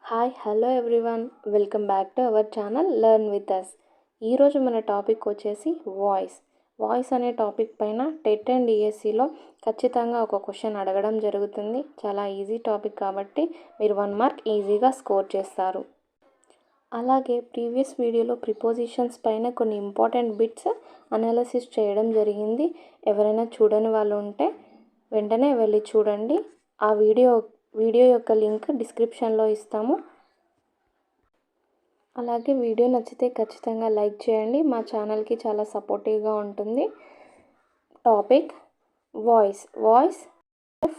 Hi hello everyone, welcome back to our channel learn with us. ఈరోజు మన topic వచ్చేసి voice అనే topic పైన టెట్ అండ్ డిఎస్సిలో ఖచ్చితంగా ఒక క్వశ్చన్ అడగడం జరుగుతుంది. చాలా ఈజీ టాపిక్ కాబట్టి మీరు 1 మార్క్ ఈజీగా స్కోర్ చేస్తారు. అలాగే ప్రీవియస్ వీడియోలో ప్రిపోజిషన్స్ పైన కొన్ని ఇంపార్టెంట్ బిట్స్ అనాలిసిస్ చేయడం జరిగింది. ఎవరైనా చూడని వాళ్ళు ఉంటే వెంటనే వెళ్ళి చూడండి. ఆ వీడియో యొక్క లింక్ డిస్క్రిప్షన్లో ఇస్తాము. అలాగే వీడియో నచ్చితే ఖచ్చితంగా లైక్ చేయండి. మా ఛానల్కి చాలా సపోర్టివ్గా ఉంటుంది. Topic voice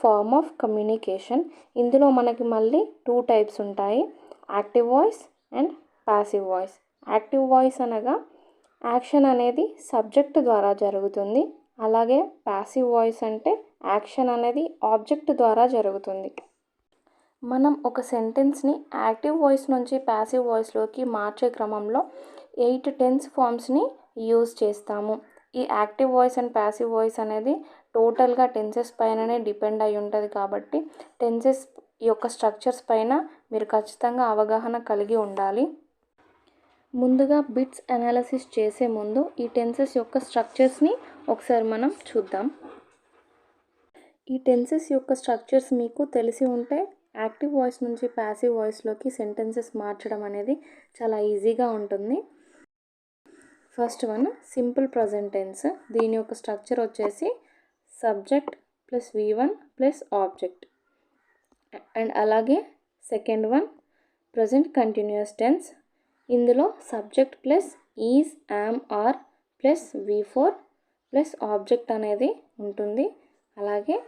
form of communication. ఇందులో మనకి మళ్ళీ 2 టైప్స్ ఉంటాయి, active voice and passive voice. Active voice అనగా యాక్షన్ అనేది సబ్జెక్ట్ ద్వారా జరుగుతుంది. అలాగే ప్యాసివ్ వాయిస్ అంటే యాక్షన్ అనేది ఆబ్జెక్ట్ ద్వారా జరుగుతుంది. మనం ఒక సెంటెన్స్ని యాక్టివ్ వాయిస్ నుంచి ప్యాసివ్ వాయిస్లోకి మార్చే క్రమంలో 8 టెన్స్ ఫామ్స్ని యూజ్ చేస్తాము. ఈ active voice and passive voice అనేది టోటల్గా టెన్సెస్ పైననే డిపెండ్ అయి ఉంటుంది. కాబట్టి టెన్సెస్ యొక్క స్ట్రక్చర్స్ పైన మీరు ఖచ్చితంగా అవగాహన కలిగి ఉండాలి. ముందుగా బిట్స్ అనాలిసిస్ చేసే ముందు ఈ టెన్సెస్ యొక్క స్ట్రక్చర్స్ని ఒకసారి మనం చూద్దాం. ఈ టెన్సెస్ యొక్క స్ట్రక్చర్స్ మీకు తెలిసి ఉంటే యాక్టివ్ వాయిస్ నుంచి ప్యాసివ్ వాయిస్లోకి సెంటెన్సెస్ మార్చడం అనేది చాలా ఈజీగా ఉంటుంది. First one simple present tense. దీని యొక్క స్ట్రక్చర్ వచ్చేసి subject plus V1 plus object. And అలాగే second one present continuous tense. ఇందులో subject plus is, am, are plus V4 plus object అనేది ఉంటుంది. అలాగే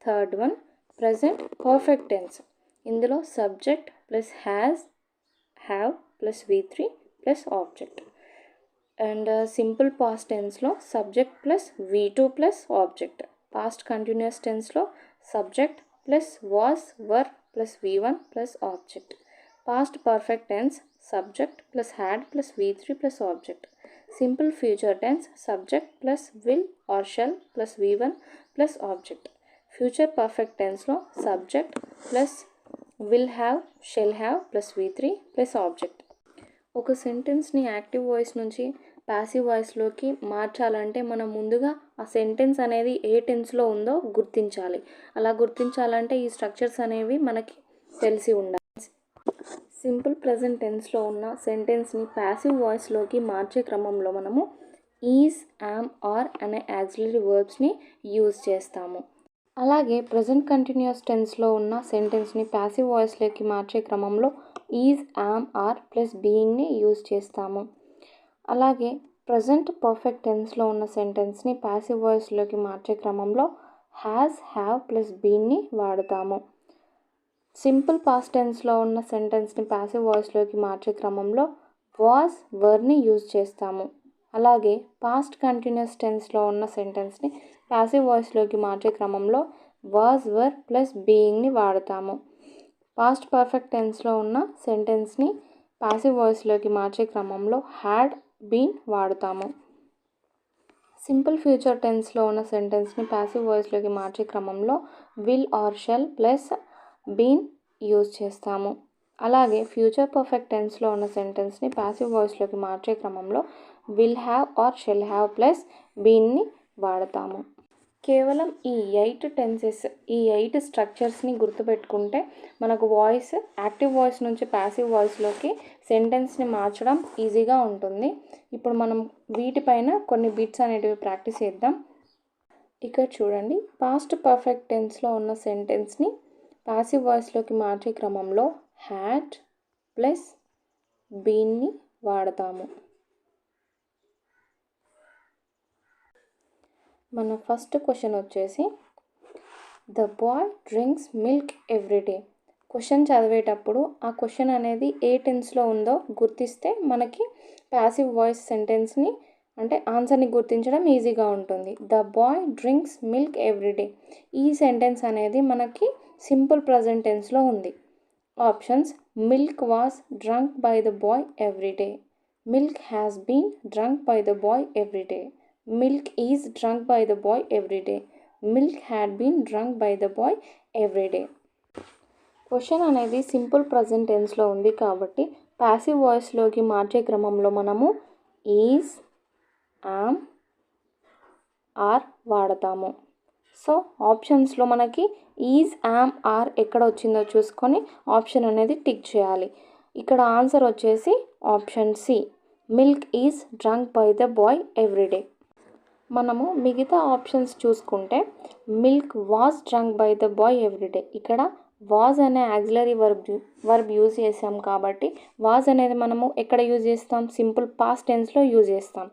third one present perfect tense. ఇందులో subject plus have plus V3 plus object. And simple past టెన్స్లో subject plus V2 plus object. Past continuous టెన్స్లో subject plus was, were plus V1 plus object. Past perfect tense subject plus had plus V3 plus object. Simple future tense subject plus will or shall plus V1 plus object. Future perfect టెన్స్లో subject plus will have, shall have plus V3 plus object. ఒక సెంటెన్స్ని active voice నుంచి passive వాయిస్లోకి మార్చాలంటే మనం ముందుగా ఆ sentence అనేది ఏ టెన్స్లో ఉందో గుర్తించాలి. అలా గుర్తించాలంటే ఈ స్ట్రక్చర్స్ అనేవి మనకి తెలిసి ఉండాలి. సింపుల్ ప్రజెంట్ టెన్స్లో ఉన్న సెంటెన్స్ని ప్యాసివ్ వాయిస్లోకి మార్చే క్రమంలో మనము ఈజ్, యామ్, ఆర్ అనే యాక్సిలరీ వర్బ్స్ని యూజ్ చేస్తాము. అలాగే ప్రజెంట్ కంటిన్యూస్ టెన్స్లో ఉన్న సెంటెన్స్ని ప్యాసివ్ వాయిస్లోకి మార్చే క్రమంలో ఈజ్, యామ్, ఆర్ ప్లస్ బీయింగ్ని యూజ్ చేస్తాము. అలాగే ప్రజెంట్ పర్ఫెక్ట్ టెన్స్లో ఉన్న సెంటెన్స్ని ప్యాసివ్ వాయిస్లోకి మార్చే క్రమంలో హ్యాస్, హ్యావ్ ప్లస్ బీన్ని వాడతాము. సింపుల్ పాస్ట్ టెన్స్లో ఉన్న సెంటెన్స్ని ప్యాసివ్ వాయిస్లోకి మార్చే క్రమంలో వాస్, వర్ని యూజ్ చేస్తాము. అలాగే పాస్ట్ కంటిన్యూస్ టెన్స్లో ఉన్న సెంటెన్స్ని ప్యాసివ్ వాయిస్లోకి మార్చే క్రమంలో వాస్, వర్ ప్లస్ బీయింగ్ని వాడతాము. పాస్ట్ పర్ఫెక్ట్ టెన్స్లో ఉన్న సెంటెన్స్ని ప్యాసివ్ వాయిస్లోకి మార్చే క్రమంలో హ్యాడ్, బీన్ వాడతాము. సింపుల్ ఫ్యూచర్ టెన్స్లో ఉన్న సెంటెన్స్ని ప్యాసివ్ వాయిస్లోకి మార్చే క్రమంలో will or shall plus been use చేస్తాము. అలాగే ఫ్యూచర్ పర్ఫెక్ట్ టెన్స్లో ఉన్న సెంటెన్స్ని ప్యాసివ్ వాయిస్లోకి మార్చే క్రమంలో will have or shall have plus బీన్ని వాడతాము. కేవలం ఈ 8 స్ట్రక్చర్స్ని గుర్తుపెట్టుకుంటే మనకు యాక్టివ్ వాయిస్ నుంచి ప్యాసివ్ వాయిస్లోకి సెంటెన్స్ని మార్చడం ఈజీగా ఉంటుంది. ఇప్పుడు మనం వీటిపైన కొన్ని బిట్స్ అనేటివి ప్రాక్టీస్ చేద్దాం. ఇక్కడ చూడండి, పాస్ట్ పర్ఫెక్ట్ టెన్స్లో ఉన్న సెంటెన్స్ని ప్యాసివ్ వాయిస్లోకి మార్చే క్రమంలో హ్యాడ్ ప్లస్ బీన్ని వాడతాము. మన ఫస్ట్ క్వశ్చన్ వచ్చేసి the boy drinks milk everyday. Question చదివేటప్పుడు ఆ క్వశ్చన్ అనేది ఏ టెన్స్లో ఉందో గుర్తిస్తే మనకి ప్యాసివ్ వాయిస్ సెంటెన్స్ని అంటే ఆన్సర్ని గుర్తించడం ఈజీగా ఉంటుంది. The boy drinks milk everyday. ఈ సెంటెన్స్ అనేది మనకి సింపుల్ ప్రజెంట్ టెన్స్లో ఉంది. Options: milk was drunk by the boy everyday, milk has been drunk by the boy everyday, milk is drunk by the boy every day, milk had been drunk by the boy every day. Question అనేది simple present టెన్స్లో ఉంది కాబట్టి passive వాయిస్లోకి మార్చే క్రమంలో మనము is, am, are వాడతాము. So ఆప్షన్స్లో మనకి ఈజ్, యామ్, ఆర్ ఎక్కడ వచ్చిందో చూసుకొని ఆప్షన్ అనేది టిక్ చేయాలి. ఇక్కడ ఆన్సర్ వచ్చేసి option C, milk is drunk by the boy everyday. మనము మిగతా ఆప్షన్స్ చూసుకుంటే milk was drunk by the boy everyday. ఇక్కడ వాజ్ అనే ఆక్సిలరీ వర్బ్ యూజ్ చేసాం కాబట్టి వాజ్ అనేది మనము ఎక్కడ యూజ్ చేస్తాం, సింపుల్ పాస్ట్ టెన్స్లో యూజ్ చేస్తాం.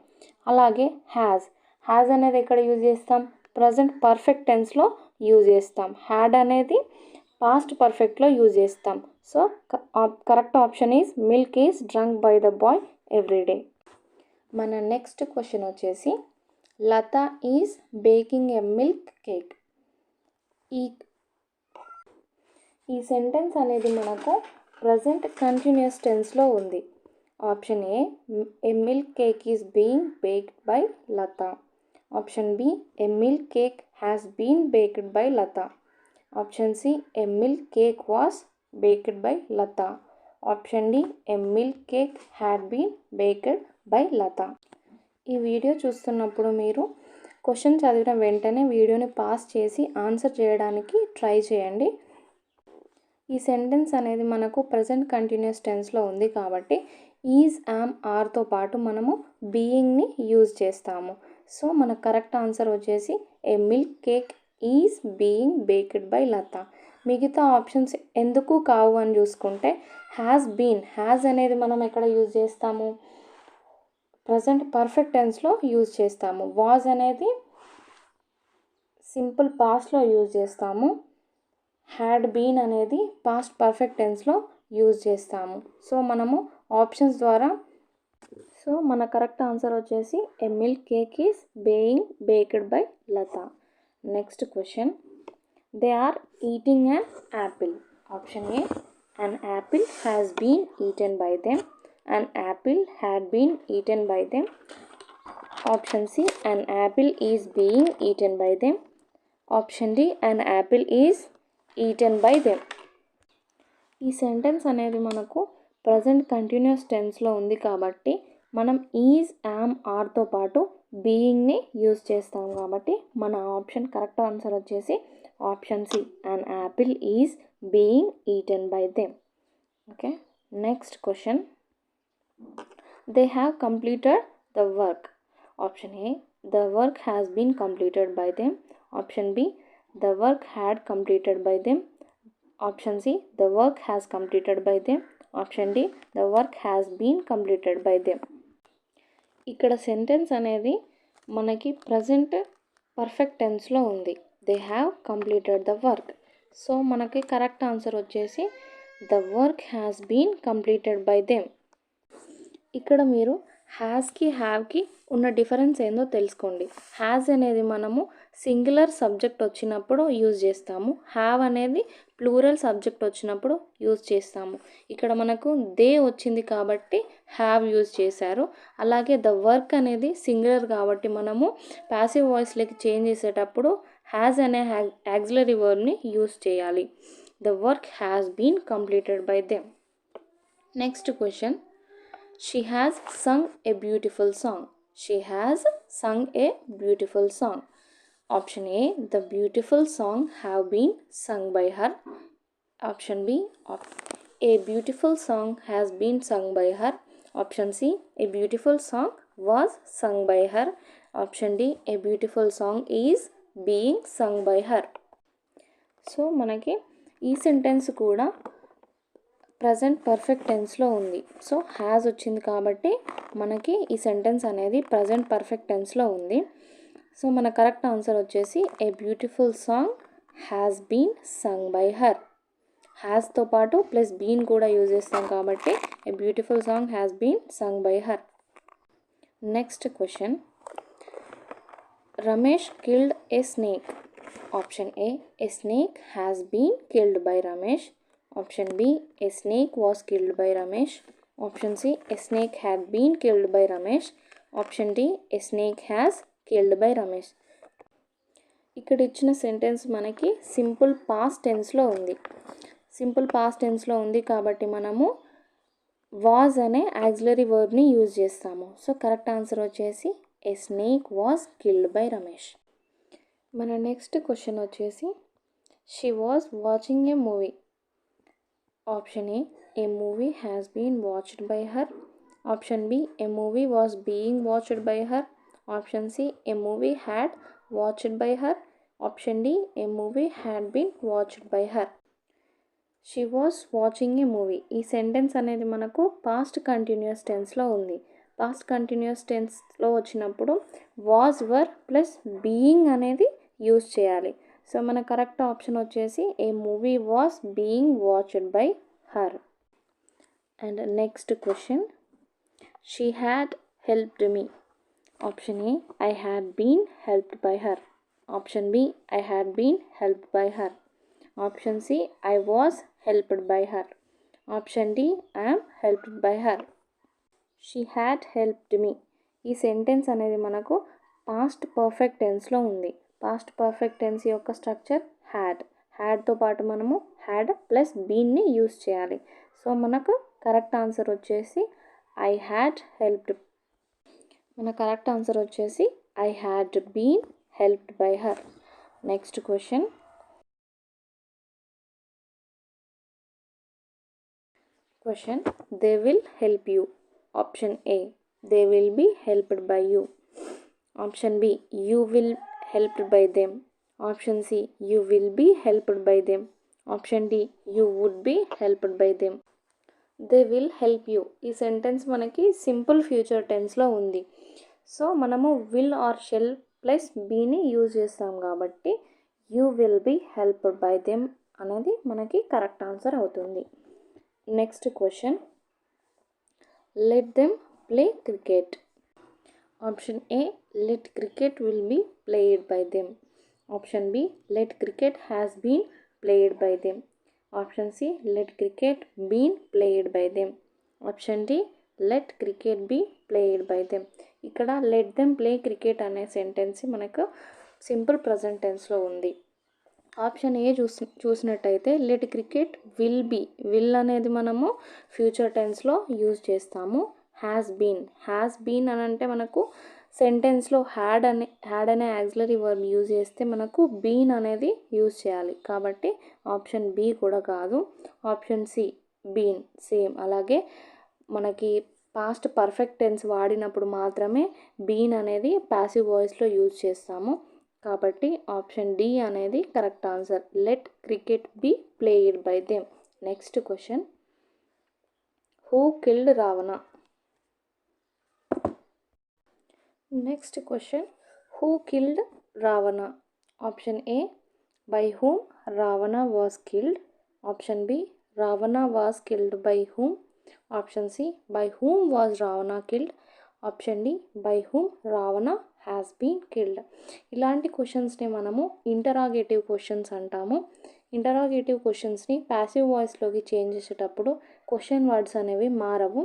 అలాగే హ్యాజ్ అనేది ఎక్కడ యూజ్ చేస్తాం, ప్రజెంట్ పర్ఫెక్ట్ టెన్స్లో యూజ్ చేస్తాం. హ్యాడ్ అనేది పాస్ట్ పర్ఫెక్ట్లో యూజ్ చేస్తాం. So correct option is milk is drunk by the boy everyday. మన నెక్స్ట్ క్వశ్చన్ వచ్చేసి Latha is baking a milk cake. ఈ సెంటెన్స్ అనేది మనకు ప్రజెంట్ కంటిన్యూస్ టెన్స్లో ఉంది. Option A milk cake is being baked by Latha. Option B, a milk cake has been baked by Latha. Option C, a milk cake was baked by Latha. Option D, a milk cake had been baked by Latha. ఈ video చూస్తున్నప్పుడు మీరు question చదివిన వెంటనే వీడియోని pass చేసి answer చేయడానికి try చేయండి. ఈ సెంటెన్స్ అనేది మనకు ప్రజెంట్ కంటిన్యూస్ టెన్స్లో ఉంది కాబట్టి ఈజ్, యామ్, ఆర్తో పాటు మనము బీయింగ్ని యూజ్ చేస్తాము. సో మన కరెక్ట్ ఆన్సర్ వచ్చేసి a milk cake is being baked by Latha. మిగతా ఆప్షన్స్ ఎందుకు కావు అని చూసుకుంటే హ్యాజ్ అనేది మనం ఎక్కడ యూజ్ చేస్తాము, ప్రజెంట్ పర్ఫెక్ట్ టెన్స్లో యూజ్ చేస్తాము. వాజ్ అనేది సింపుల్ పాస్ట్లో యూజ్ చేస్తాము. హ్యాడ్ బీన్ అనేది పాస్ట్ పర్ఫెక్ట్ టెన్స్లో యూజ్ చేస్తాము. సో మనము ఆప్షన్స్ ద్వారా మన కరెక్ట్ ఆన్సర్ వచ్చేసి a milk cake is being baked by Latha. Next question, they are eating an apple. Option A, an apple has been eaten by them. An apple had been eaten by them. Option C, an apple is being eaten by them. Option D, an apple is eaten by them. ఈ sentence అనేది మనకు present continuous టెన్స్లో ఉంది కాబట్టి మనం is, yam, ఆర్తో పాటు బీయింగ్ని use చేస్తాం కాబట్టి మన ఆప్షన్ కరెక్ట్ ఆన్సర్ వచ్చేసి option C, an apple is being eaten by them. Okay, next question, they have completed the work. Option A, the work has been completed by them. Option B, the work had completed by them. Option C, the work has completed by them. Option D, the work has been completed by them. ఇక్కడ sentence అనేది మనకి present perfect టెన్స్లో ఉంది. They have completed the work. So మనకి correct answer వచ్చేసి the work has been completed by them. ఇక్కడ మీరు హ్యాస్కి హ్యావ్కి ఉన్న డిఫరెన్స్ ఏందో తెలుసుకోండి. హ్యాస్ అనేది మనము సింగులర్ సబ్జెక్ట్ వచ్చినప్పుడు యూజ్ చేస్తాము. హ్యావ్ అనేది ప్లూరల్ సబ్జెక్ట్ వచ్చినప్పుడు యూజ్ చేస్తాము. ఇక్కడ మనకు దే వచ్చింది కాబట్టి హ్యావ్ యూజ్ చేశారు. అలాగే ద వర్క్ అనేది సింగులర్ కాబట్టి మనము ప్యాసివ్ వాయిస్లోకి చేంజ్ చేసేటప్పుడు హ్యాస్ అనే యాక్సిలరీ వర్బ్ని యూజ్ చేయాలి. The work has been completed by them. Next question, she has sung a beautiful song. She has sung a beautiful song. Option A, the beautiful song have been sung by her. Option B, a beautiful song has been sung by her. Option C, a beautiful song was sung by her. Option D, a beautiful song is being sung by her. So మనకి ఈ sentence కూడా present perfect టెన్స్లో ఉంది. So has వచ్చింది కాబట్టి మనకి ఈ sentence అనేది ప్రజెంట్ పర్ఫెక్ట్ టెన్స్లో ఉంది. సో మన కరెక్ట్ ఆన్సర్ వచ్చేసి a beautiful song has been sung by her. హ్యాస్తో పాటు ప్లస్ బీన్ కూడా యూజ్ చేస్తాం కాబట్టి a beautiful song has been sung by her. Next question, Ramesh killed a snake. Option A, a snake has been killed by Ramesh. Option B, a snake was killed by Ramesh. Option C, a snake had been killed by Ramesh. Option D, a snake has killed by Ramesh. ఇక్కడ ఇచ్చిన sentence మనకి simple past టెన్స్లో ఉంది. Simple past టెన్స్లో ఉంది కాబట్టి మనము was అనే auxiliary వర్బ్ని use చేస్తాము. సో కరెక్ట్ ఆన్సర్ వచ్చేసి a snake was killed by Ramesh. మన నెక్స్ట్ క్వశ్చన్ వచ్చేసి she was watching a movie. Option A movie has been watched by her. Option B a movie was being watched by her. Option C a movie had watched by her. Option D a movie had been watched by her. She was watching a movie. ఈ sentence అనేది మనకు past continuous టెన్స్లో ఉంది. Past continuous టెన్స్లో వచ్చినప్పుడు was were plus being అనేది use చేయాలి. So మన కరెక్ట్ ఆప్షన్ వచ్చేసి a movie was being watched by her. And next question she had helped me. Option A I had been helped by her. Option B I had been helped by her. Option C I was helped by her. Option D I'm helped by her. She had helped me. ఈ sentence అనేది మనకు past perfect టెన్స్లో ఉంది. Past perfect tense యొక్క structure హ్యాడ్తో పాటు మనము had plus బీన్ని యూజ్ చేయాలి. సో మనకు కరెక్ట్ ఆన్సర్ వచ్చేసి ఐ హ్యాడ్ హెల్ప్డ్. మన కరెక్ట్ ఆన్సర్ వచ్చేసి I had been helped by her. Next question they will help you. Option A they will be helped by you. Option B you will helped by them. Option C you will be helped by them. Option D you would be helped by them. They will help you. ఈ sentence మనకి simple future టెన్స్లో ఉంది. So మనము will or shall plus బీని use చేస్తాం కాబట్టి you will be helped by them అనేది మనకి కరెక్ట్ ఆన్సర్ అవుతుంది. Next question let them play cricket. Option A let cricket will be played by them. Option B let cricket has been played by them. Option C let cricket been played by them. Option D let cricket be played by them. ఇక్కడ let them play cricket అనే sentence మనకు simple present టెన్స్లో ఉంది. Option ఏ చూసినట్టయితే let cricket will అనేది మనము future టెన్స్లో use చేస్తాము. Has been అని అంటే మనకు సెంటెన్స్లో హ్యాడ్ అనే యాక్సిలరీ వర్బ్ యూజ్ చేస్తే మనకు బీన్ అనేది యూజ్ చేయాలి. కాబట్టి ఆప్షన్ బి కూడా కాదు. Option C been same. అలాగే మనకి పాస్ట్ పర్ఫెక్ట్ టెన్స్ వాడినప్పుడు మాత్రమే బీన్ అనేది ప్యాసివ్ వాయిస్లో యూజ్ చేస్తాము. కాబట్టి ఆప్షన్ డి అనేది correct answer. Let cricket be played by them. Next question who killed Ravana. Next question who killed Ravana. Option A by whom Ravana was killed. Option B Ravana was killed by whom. Option C by whom was Ravana killed. Option D by whom Ravana has been killed. ఇలాంటి క్వశ్చన్స్ని మనము interrogative questions అంటాము. ఇంటరాగేటివ్ క్వశ్చన్స్ని passive వాయిస్లోకి change చేసేటప్పుడు question words అనేవి మారవు.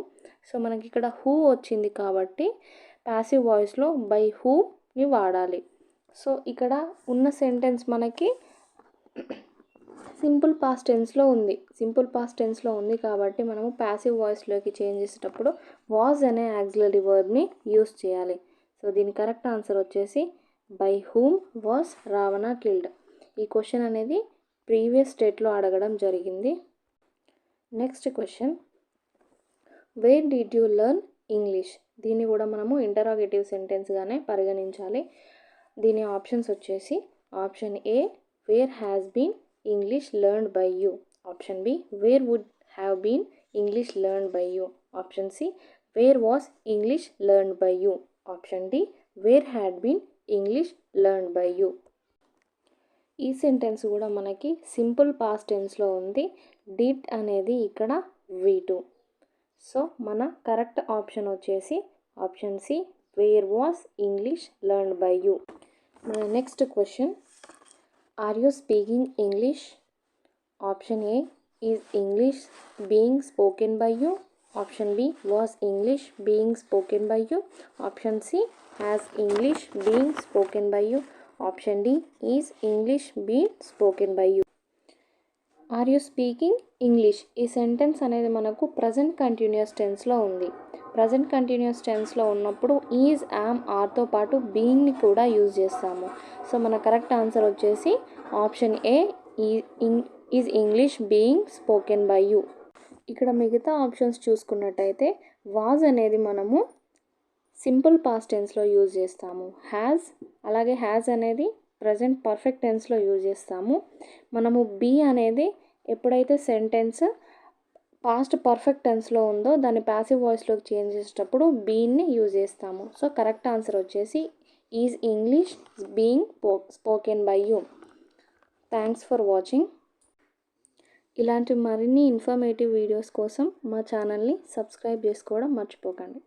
సో మనకి ఇక్కడ హూ వచ్చింది కాబట్టి ప్యాసివ్ వాయిస్లో బై హూని వాడాలి. సో ఇక్కడ ఉన్న సెంటెన్స్ మనకి సింపుల్ పాస్ట్ టెన్స్లో ఉంది కాబట్టి మనము ప్యాసివ్ వాయిస్లోకి చేంజ్ చేసేటప్పుడు వాజ్ అనే యాక్సిలరీ వర్బ్ని యూస్ చేయాలి. సో దీని కరెక్ట్ ఆన్సర్ వచ్చేసి by whom was Ravana killed. ఈ క్వశ్చన్ అనేది ప్రీవియస్ స్టేట్లో అడగడం జరిగింది. Next question where did you learn English. దీన్ని కూడా మనము ఇంటరాగేటివ్ సెంటెన్స్గానే పరిగణించాలి. దీని ఆప్షన్స్ వచ్చేసి option A where has been English learned by you. Option B where would have been English learned by you. Option C where was English learned by you. Option D where had been English learned by you. ఈ sentence కూడా మనకి simple past టెన్స్లో ఉంది. Did అనేది ఇక్కడ V2. So మన correct option వచ్చేసి option C where was English learned by you. Next question are you speaking English. Option A is English being spoken by you. Option B was English being spoken by you. Option C has English being spoken by you. Option D is English being spoken by you. Are you speaking English? ఈ sentence అనేది మనకు present continuous టెన్స్లో ఉంది. Present continuous టెన్స్లో ఉన్నప్పుడు is, yam, ఆర్తో పాటు బీయింగ్ని కూడా use చేస్తాము. సో మన కరెక్ట్ ఆన్సర్ వచ్చేసి option A, is English being spoken by you. ఇక్కడ మిగతా ఆప్షన్స్ చూసుకున్నట్టయితే వాజ్ అనేది మనము సింపుల్ పాస్ట్ టెన్స్లో యూజ్ చేస్తాము. అలాగే హ్యాజ్ అనేది ప్రజెంట్ పర్ఫెక్ట్ టెన్స్లో యూజ్ చేస్తాము. మనము బీ అనేది ఎప్పుడైతే సెంటెన్స్ పాస్ట్ పర్ఫెక్ట్ టెన్స్లో ఉందో దాన్ని ప్యాసివ్ వాయిస్లోకి చేంజ్ చేసేటప్పుడు బీని యూజ్ చేస్తాము. సో కరెక్ట్ ఆన్సర్ వచ్చేసి is English being spoken by you. Thanks for watching. ఇలాంటి మరిన్ని ఇన్ఫర్మేటివ్ వీడియోస్ కోసం మా ఛానల్ని సబ్స్క్రైబ్ చేసుకోవడం మర్చిపోకండి.